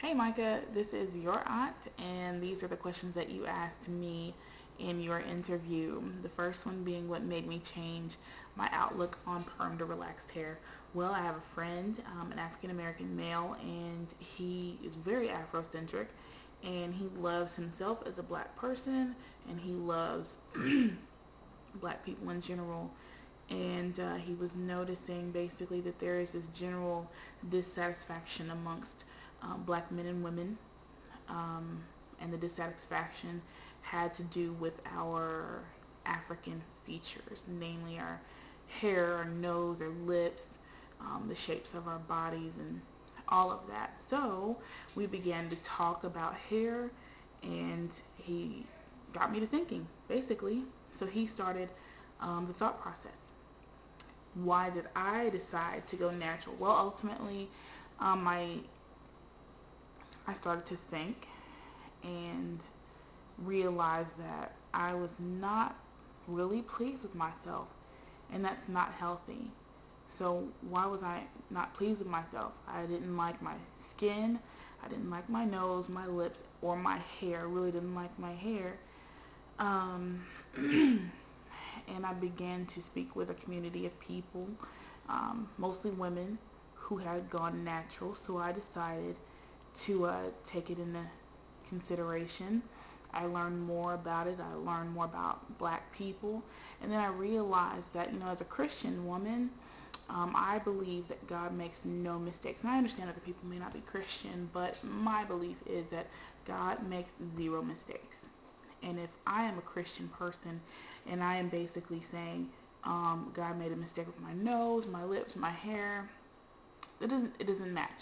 Hey Micah, this is your aunt, and these are the questions that you asked me in your interview. The first one being what made me change my outlook on perm to relaxed hair. Well, I have a friend, an African American male, and he is very Afrocentric, and he loves himself as a black person, and he loves black people in general. And he was noticing basically that there is this general dissatisfaction amongst black men and women, um, and the dissatisfaction had to do with our African features, namely our hair, our nose, our lips, the shapes of our bodies, and all of that. So we began to talk about hair, and he got me to thinking, basically. So he started the thought process. Why did I decide to go natural? Well, ultimately, I started to think and realized that I was not really pleased with myself, and that's not healthy. So why was I not pleased with myself? I didn't like my skin, I didn't like my nose, my lips, or my hair. I really didn't like my hair. Um, and I began to speak with a community of people, mostly women, who had gone natural. So I decided to take it into consideration. I learned more about it. I learned more about black people. And then I realized that, as a Christian woman, I believe that God makes no mistakes. And I understand other people may not be Christian, but my belief is that God makes zero mistakes. And if I am a Christian person and I am basically saying, God made a mistake with my nose, my lips, my hair, it doesn't match.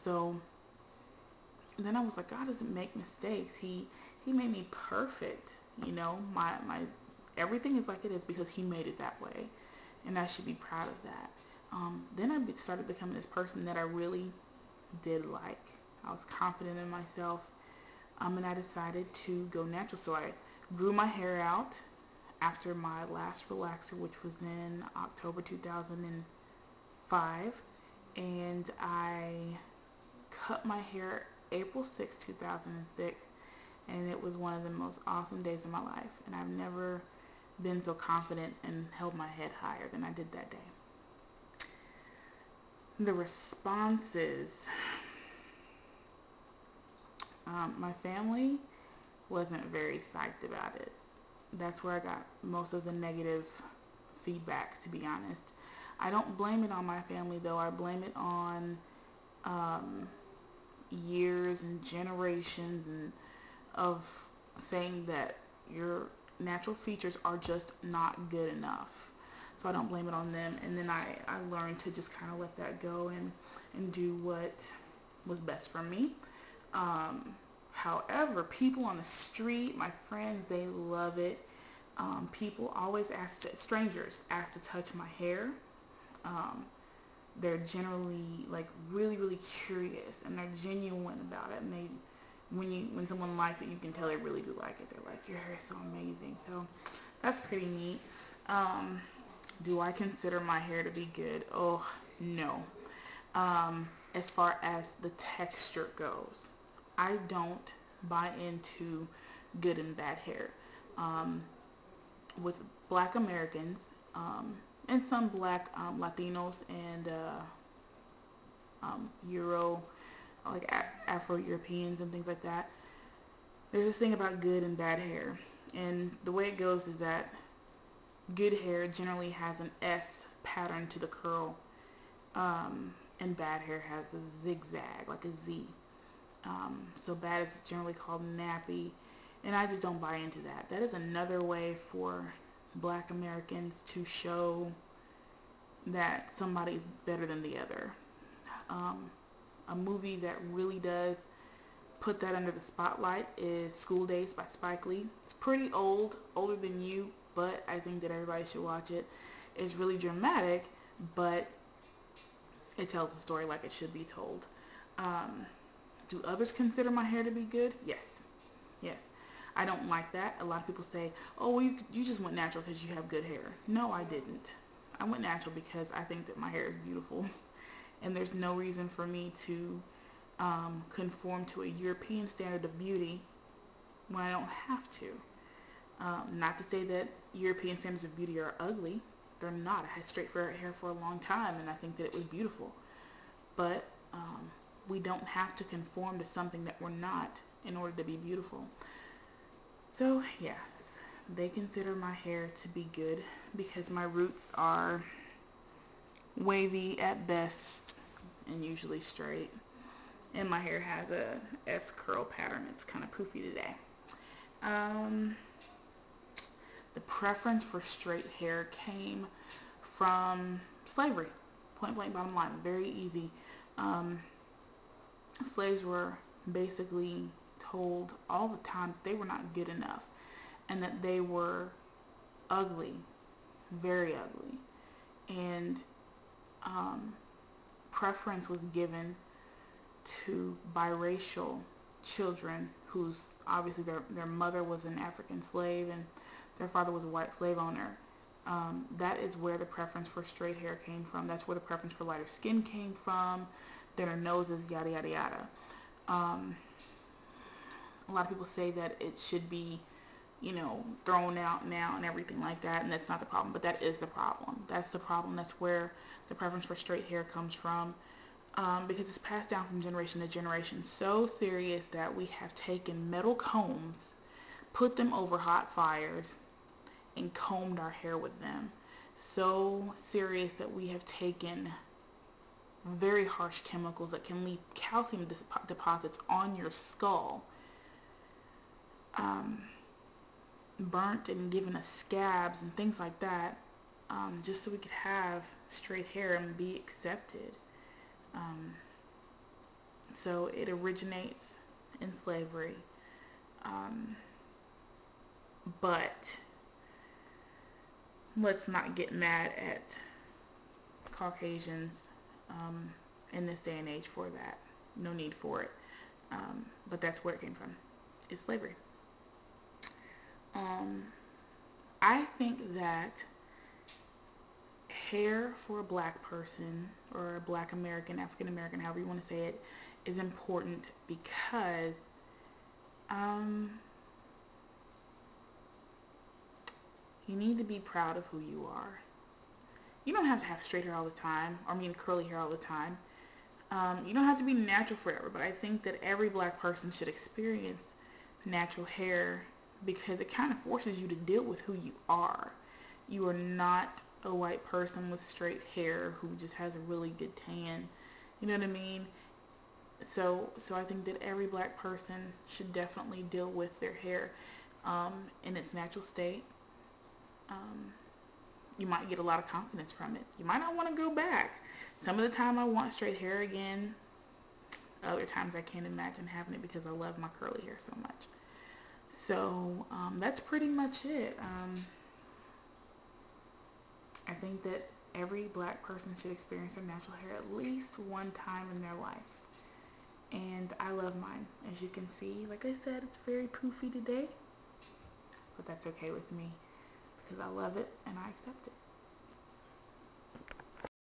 So then I was like, God doesn't make mistakes. He made me perfect. My everything is like it is because He made it that way, and I should be proud of that. Then I started becoming this person that I really did like. I was confident in myself, and I decided to go natural. So I grew my hair out after my last relaxer, which was in October 2005, and I cut my hair April 6, 2006, and it was one of the most awesome days of my life. And I've never been so confident and held my head higher than I did that day. The responses, my family wasn't very psyched about it. That's where I got most of the negative feedback, to be honest. I don't blame it on my family, though. I blame it on um, years and generations and of saying that your natural features are just not good enough. So I don't blame it on them. And then I learned to just kind of let that go and do what was best for me. However, people on the street, my friends, they love it. People always strangers ask to touch my hair. Um, they're generally like really, really curious, and they're genuine about it. And when someone likes it, you can tell they really do like it. They're like, your hair is so amazing. So that's pretty neat. Um, do I consider my hair to be good? Oh, no. As far as the texture goes, I don't buy into good and bad hair. Um, with black Americans, and some black Latinos and Euro, like Afro-Europeans and things like that. There's this thing about good and bad hair, and the way it goes is that good hair generally has an S pattern to the curl, and bad hair has a zigzag, like a Z. So bad is generally called nappy, and I just don't buy into that. That is another way for black Americans to show that somebody is better than the other. Um, a movie that really does put that under the spotlight is School Days by Spike Lee. It's pretty old, older than you, but I think that everybody should watch it. It's really dramatic, but it tells the story like it should be told. Um, do others consider my hair to be good? Yes. Yes. I don't like that. A lot of people say, oh, well, you just went natural because you have good hair. No, I didn't. I went natural because I think that my hair is beautiful. And there's no reason for me to conform to a European standard of beauty when I don't have to. Not to say that European standards of beauty are ugly. They're not. I had straight hair for a long time, and I think that it was beautiful. But we don't have to conform to something that we're not in order to be beautiful. So, yes, they consider my hair to be good because my roots are wavy at best and usually straight. And my hair has a S curl pattern. It's kind of poofy today. The preference for straight hair came from slavery. Point blank, bottom line. Very easy. Slaves were basically told all the time that they were not good enough and that they were ugly, very ugly. And preference was given to biracial children whose obviously their mother was an African slave and their father was a white slave owner. That is where the preference for straight hair came from. That's where the preference for lighter skin came from. Thinner noses, yada yada yada. A lot of people say that it should be, thrown out now and everything like that, and that's not the problem, but that is the problem. That's the problem. That's where the preference for straight hair comes from, because it's passed down from generation to generation. So serious that we have taken metal combs, put them over hot fires, and combed our hair with them. So serious that we have taken very harsh chemicals that can leave calcium deposits on your skull, burnt and given us scabs and things like that, just so we could have straight hair and be accepted. So it originates in slavery, but let's not get mad at Caucasians in this day and age for that. No need for it. But that's where it came from. It's slavery. I think that hair for a black person or a black American, African American, however you want to say it, is important because you need to be proud of who you are. You don't have to have straight hair all the time, or curly hair all the time. You don't have to be natural forever, but I think that every black person should experience natural hair because it kind of forces you to deal with who you are. You are not a white person with straight hair who just has a really good tan. You know what I mean? So I think that every black person should definitely deal with their hair in its natural state. You might get a lot of confidence from it. You might not want to go back. Some of the time I want straight hair again. Other times I can't imagine having it because I love my curly hair so much. So that's pretty much it. I think that every black person should experience their natural hair at least one time in their life. And I love mine. As you can see, like I said, it's very poofy today. But that's okay with me because I love it and I accept it.